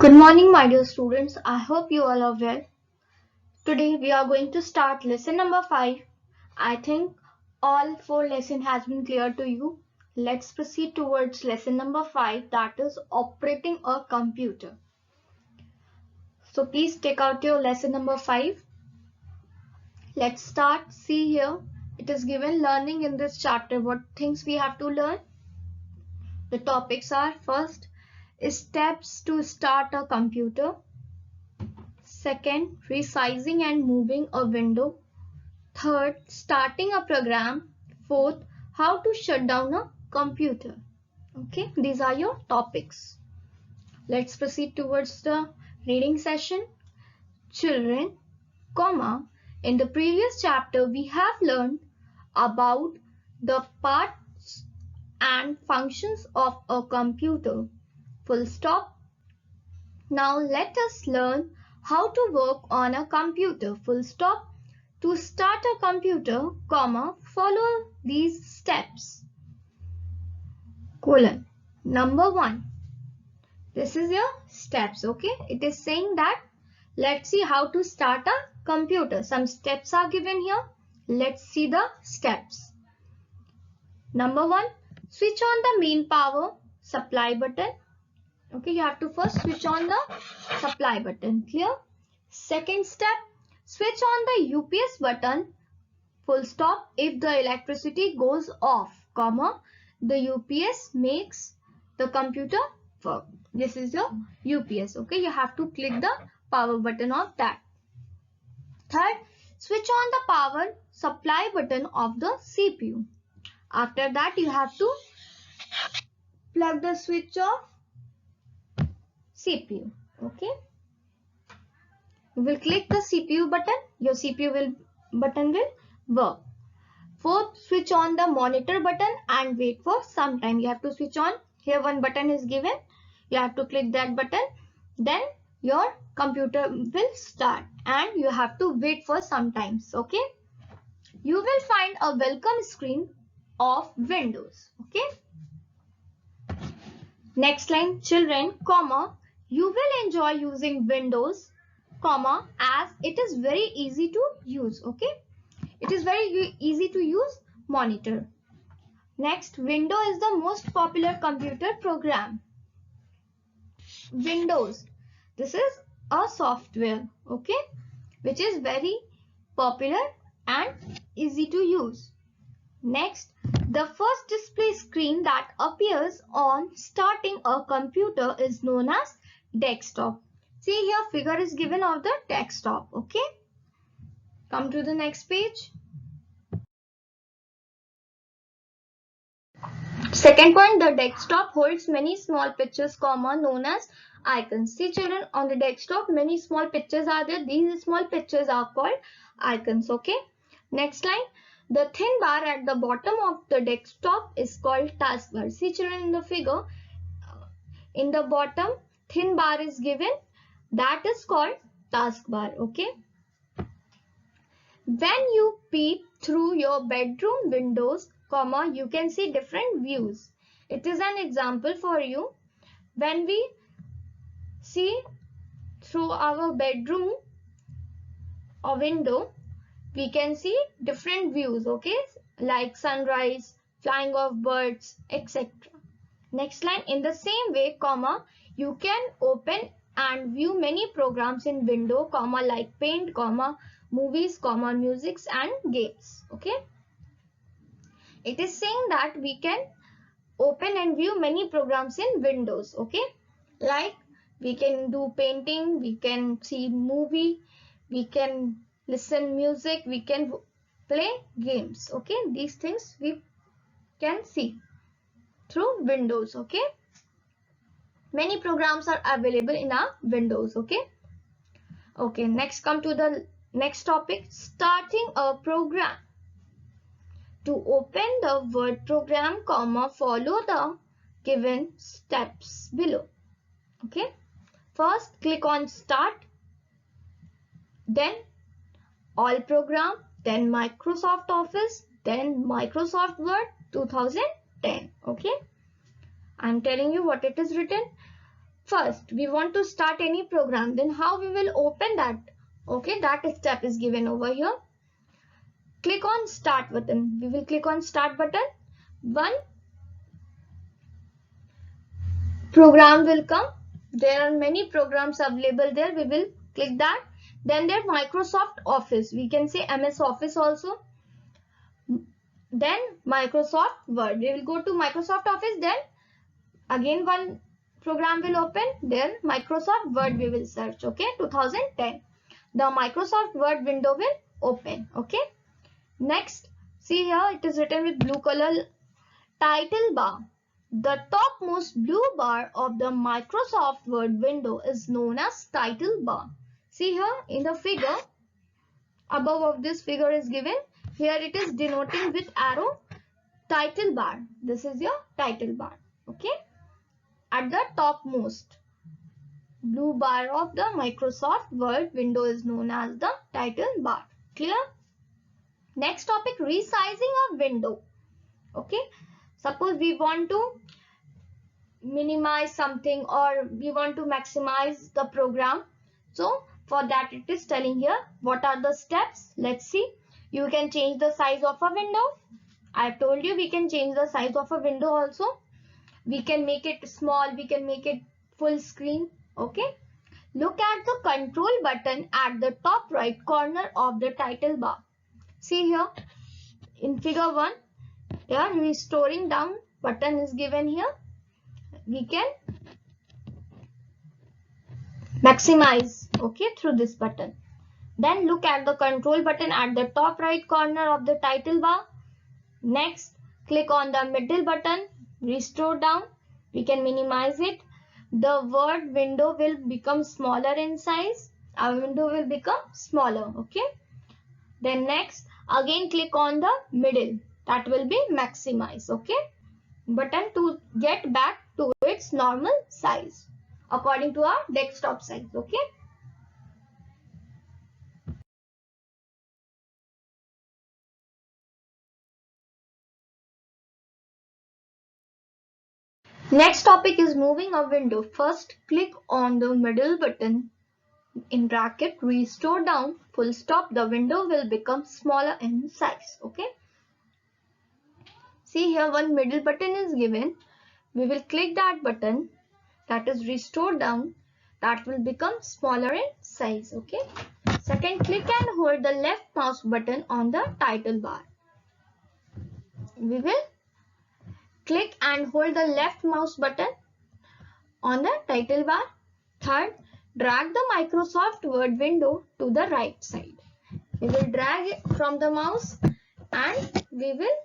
Good morning, my dear students. I hope you all are well. Today we are going to start lesson number 5. I think all 4 lesson has been clear to you. Let's proceed towards lesson number 5, that is operating a computer. So please take out your lesson number 5. Let's start. See here. It is given learning in this chapter. What things we have to learn? The topics are: first, steps to start a computer. Second, resizing and moving a window. Third, starting a program. Fourth, how to shut down a computer. Okay, these are your topics. Let's proceed towards the reading session. Children, in the previous chapter we have learned about the parts and functions of a computer. Full stop. Now let us learn how to work on a computer. Full stop. To start a computer, follow these steps. Number 1. This is your steps, okay? It is saying that let's see how to start a computer. Some steps are given here. Let's see the steps. Number 1. Switch on the main power supply button. Okay, you have to first switch on the supply button. Clear? Second step. Switch on the UPS button, full stop, if the electricity goes off, the UPS makes the computer work. This is your UPS, okay? You have to click the power button of that. Third, switch on the power supply button of the CPU. After that, you have to plug the switch of CPU, okay? You will click the CPU button, your CPU button will work. Fourth, switch on the monitor button and wait for some time. You have to switch on. Here one button is given. You have to click that button. Then your computer will start and you have to wait for some time. Okay. You will find a welcome screen of Windows. Okay. Next line, children, you will enjoy using Windows, as it is very easy to use. Okay. It is very easy to use monitor. Next, Windows is the most popular computer program. Windows. This is a software, okay, which is very popular and easy to use. Next, the first display screen that appears on starting a computer is known as desktop. See here, figure is given of the desktop, okay. Come to the next page. Second point, the desktop holds many small pictures, known as icons. See children, on the desktop many small pictures are there. These small pictures are called icons, okay. Next line, the thin bar at the bottom of the desktop is called taskbar. See children, in the figure, in the bottom thin bar is given, that is called taskbar, okay. When you peep through your bedroom windows, you can see different views. It is an example for you. When we see through our bedroom or window, we can see different views, okay, like sunrise, flying of birds, etc. Next line, in the same way, you can open and view many programs in window, like paint, movies, music and games, okay. It is saying that we can open and view many programs in Windows, okay, like we can do painting, we can see movie, we can listen music, we can play games, okay. These things we can see through Windows, okay. Many programs are available in our Windows, okay. Okay, next come to the next topic, starting a program. To open the Word program, follow the given steps below. Okay. First, click on Start, then All Program, then Microsoft Office, then Microsoft Word 2010. Okay. I'm telling you what it is written. first we want to start any program, then how we will open that? Okay, that step is given over here. Click on start button. We will click on start button. One program will come. There are many programs available there. We will click that. Then there Microsoft Office. We can say MS Office also. Then Microsoft Word. We will go to Microsoft Office. Then again one program will open. Then Microsoft Word we will search. Okay, 2010. The Microsoft Word window will open. Okay. Next, see here it is written with blue color, title bar. The topmost blue bar of the Microsoft Word window is known as title bar. See here in the figure, above of this figure is given. Here it is denoting with arrow title bar. This is your title bar. Okay. At the topmost blue bar of the Microsoft Word window is known as the title bar. Clear? Next topic, resizing a window. Okay, suppose we want to minimize something or we want to maximize the program. So for that it is telling here what are the steps. Let's see. You can change the size of a window. I have told you we can change the size of a window also. We can make it small, we can make it full screen. Okay. Look at the control button at the top right corner of the title bar. See here in figure 1, here restoring down button is given here. We can maximize, okay, through this button. Then look at the control button at the top right corner of the title bar. Next, click on the middle button, restore down. We can minimize it. The word window will become smaller in size. Our window will become smaller, okay. Then next, again click on the middle. That will be maximize, okay. Button to get back to its normal size according to our desktop size, okay. Next topic is moving a window. First, click on the middle button in bracket, restore down, full stop. The window will become smaller in size, okay. See here one middle button is given. We will click that button, that is restore down. That will become smaller in size, okay. Second, click and hold the left mouse button on the title bar. We will click and hold the left mouse button on the title bar. Third, drag the Microsoft Word window to the right side. We will drag it from the mouse and we will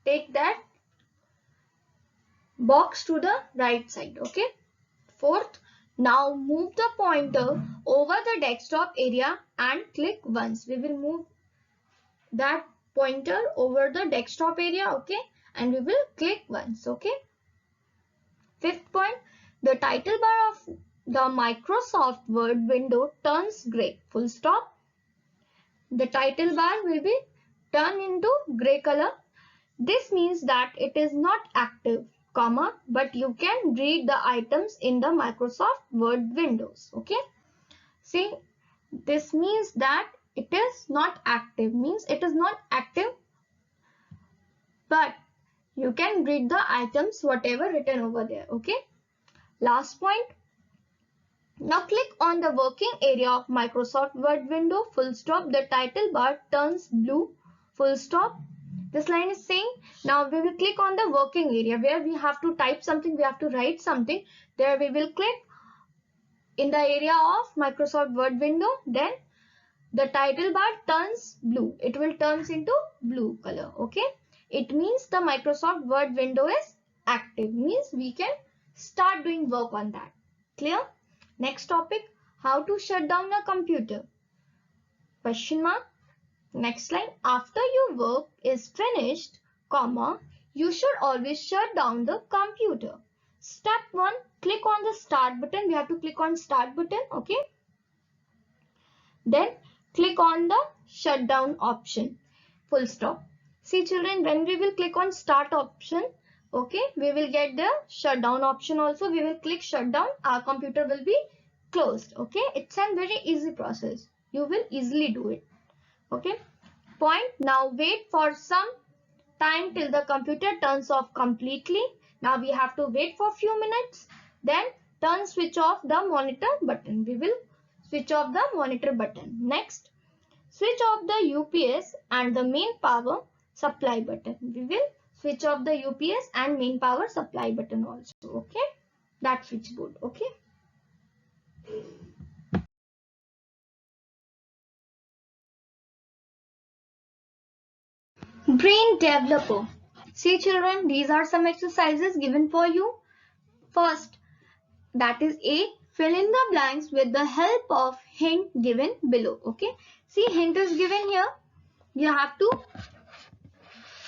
take that box to the right side, okay. Fourth, now move the pointer over the desktop area and click once. We will move that pointer over the desktop area, okay, and we will click once, okay. Fifth point, the title bar of the Microsoft Word window turns gray, full stop. The title bar will be turned into gray color. This means that it is not active, comma, but you can read the items in the Microsoft Word windows, okay. See, this means that it is not active, means it is not active, but you can read the items whatever written over there, okay. Last point, now click on the working area of Microsoft Word window, full stop. The title bar turns blue, full stop. This line is saying now we will click on the working area where we have to type something, we have to write something. There we will click in the area of Microsoft Word window. Then the title bar turns blue. It will turns into blue color, okay. It means the Microsoft Word window is active, means we can start doing work on that. Clear? Next topic, how to shut down a computer? Question mark. Next line, after your work is finished, comma, you should always shut down the computer. Step 1, click on the start button. We have to click on start button, okay. Then click on the shutdown option, full stop. See children, when we will click on start option, Okay, we will get the shutdown option also. We will click shutdown. Our computer will be closed. Okay, it's a very easy process. You will easily do it. Okay, point. Now wait for some time till the computer turns off completely. Now we have to wait for a few minutes. Then switch off the monitor button. We will switch off the monitor button. Next, switch off the UPS and the main power supply button. We will switch off the UPS and main power supply button also. Okay, that switchboard. Okay. Brain developer. See children, these are some exercises given for you. First, that is A, fill in the blanks with the help of hint given below. Okay, see, hint is given here. You have to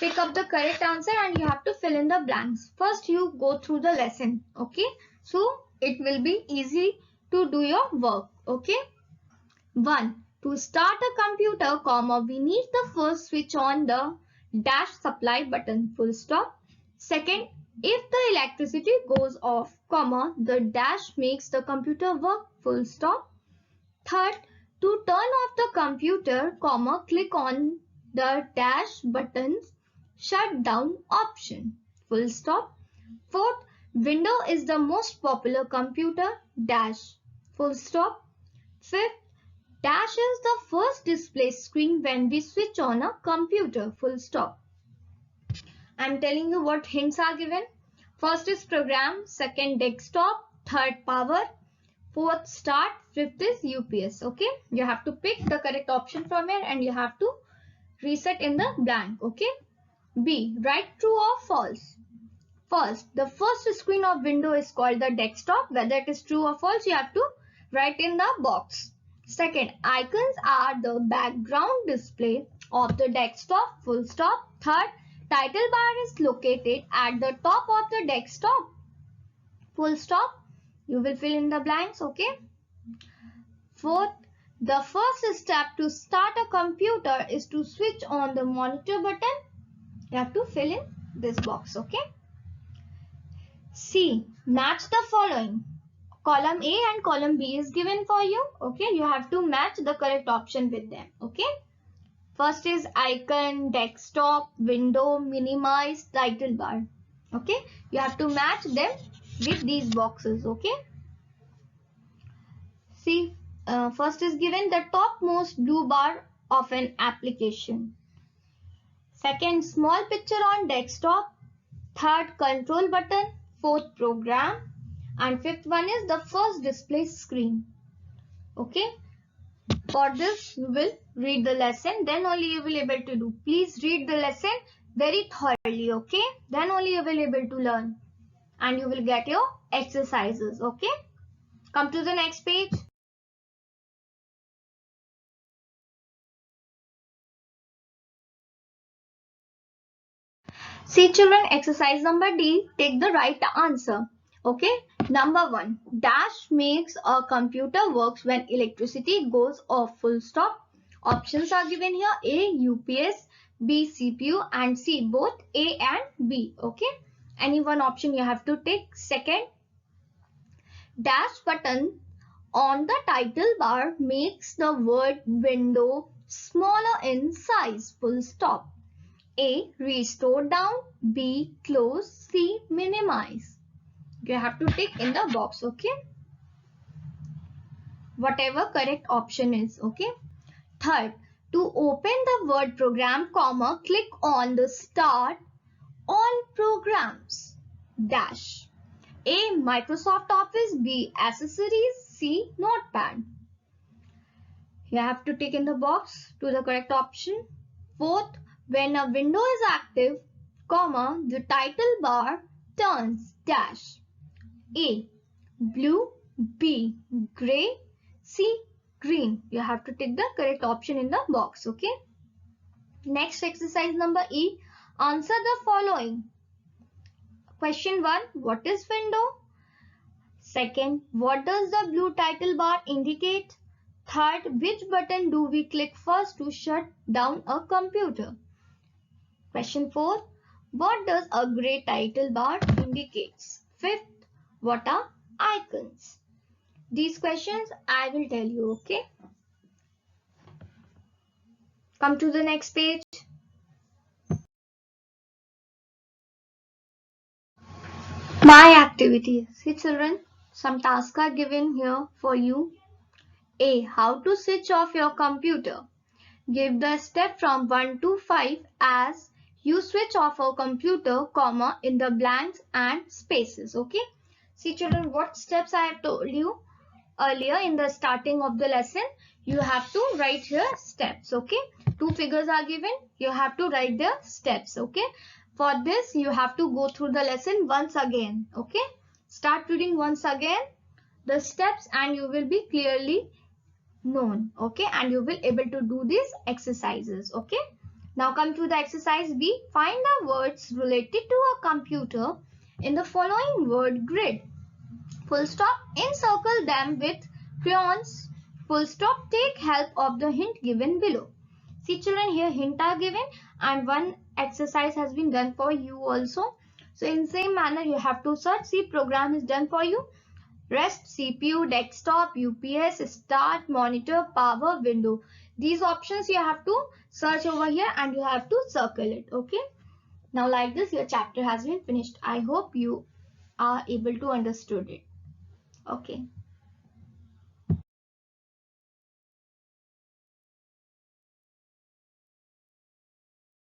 pick up the correct answer and you have to fill in the blanks. First, you go through the lesson. Okay, so it will be easy to do your work. Okay, 1. To start a computer, comma, we need the first switch on the dash supply button, full stop. Second, if the electricity goes off, comma, the dash makes the computer work, full stop. Third, to turn off the computer, comma, click on the dash button's shutdown option, full stop. Fourth, Windows is the most popular computer, dash, full stop. Fifth, dash is the first display screen when we switch on a computer, full stop. I'm telling you what hints are given. First is program, second desktop, third power, fourth start, fifth is UPS. Okay, you have to pick the correct option from here and you have to reset in the blank. Okay, B, write true or false. First, the first screen of Windows is called the desktop. Whether it is true or false, you have to write in the box. Second, icons are the background display of the desktop, full stop. Third, title bar is located at the top of the desktop, full stop. You will fill in the blanks, okay? Fourth, the first step to start a computer is to switch on the monitor button. You have to fill in this box, okay? C, match the following. Column A and column B is given for you. Okay, you have to match the correct option with them. Okay, first is icon, desktop, window, minimize, title bar. Okay, you have to match them with these boxes. Okay, see, first is given the topmost blue bar of an application. Second, small picture on desktop. Third, control button. Fourth, program. And fifth one is the first display screen. Okay, for this you will read the lesson, then only you will able to do. Please read the lesson very thoroughly. Okay, then only you will able to learn and you will get your exercises. Okay, come to the next page. See children, exercise number D, take the right answer. Okay, number 1, dash makes a computer works when electricity goes off, full stop. Options are given here, A, UPS, B, CPU and C, both A and B. Okay, any one option you have to take. Second, dash button on the title bar makes the word window smaller in size, full stop. A, restore down, B, close, C, minimize. You have to tick in the box, okay? Whatever correct option is, okay? Third, to open the Word program, comma, click on the start on programs, dash. A, Microsoft Office, B, accessories, C, notepad. You have to tick in the box to the correct option. Fourth, when a window is active, comma, the title bar turns, dash. A, blue, B, grey, C, green. You have to tick the correct option in the box, okay? Next exercise number E, answer the following. Question 1, what is window? Second, what does the blue title bar indicate? Third, which button do we click first to shut down a computer? Question 4. What does a gray title bar indicates? Fifth, what are icons? These questions I will tell you, okay? Come to the next page. My activities. See children, some tasks are given here for you. A. How to switch off your computer. Give the step from 1 to 5 as you switch off your computer, comma, in the blanks and spaces, okay? See children, what steps I have told you earlier in the starting of the lesson. You have to write here steps, okay? Two figures are given, you have to write the steps, okay? For this you have to go through the lesson once again, okay? Start reading once again the steps and you will be clearly known, okay? And you will able to do these exercises, okay? Now come to the exercise B. Find the words related to a computer in the following word grid. Full stop, encircle them with crayons. Full stop, take help of the hint given below. See children, here hint are given and one exercise has been done for you also. So in same manner you have to search. See, program is done for you. Rest, CPU, desktop, UPS, start, monitor, power, window. These options you have to search over here and you have to circle it, okay? Now like this your chapter has been finished. I hope you are able to understood it. Okay.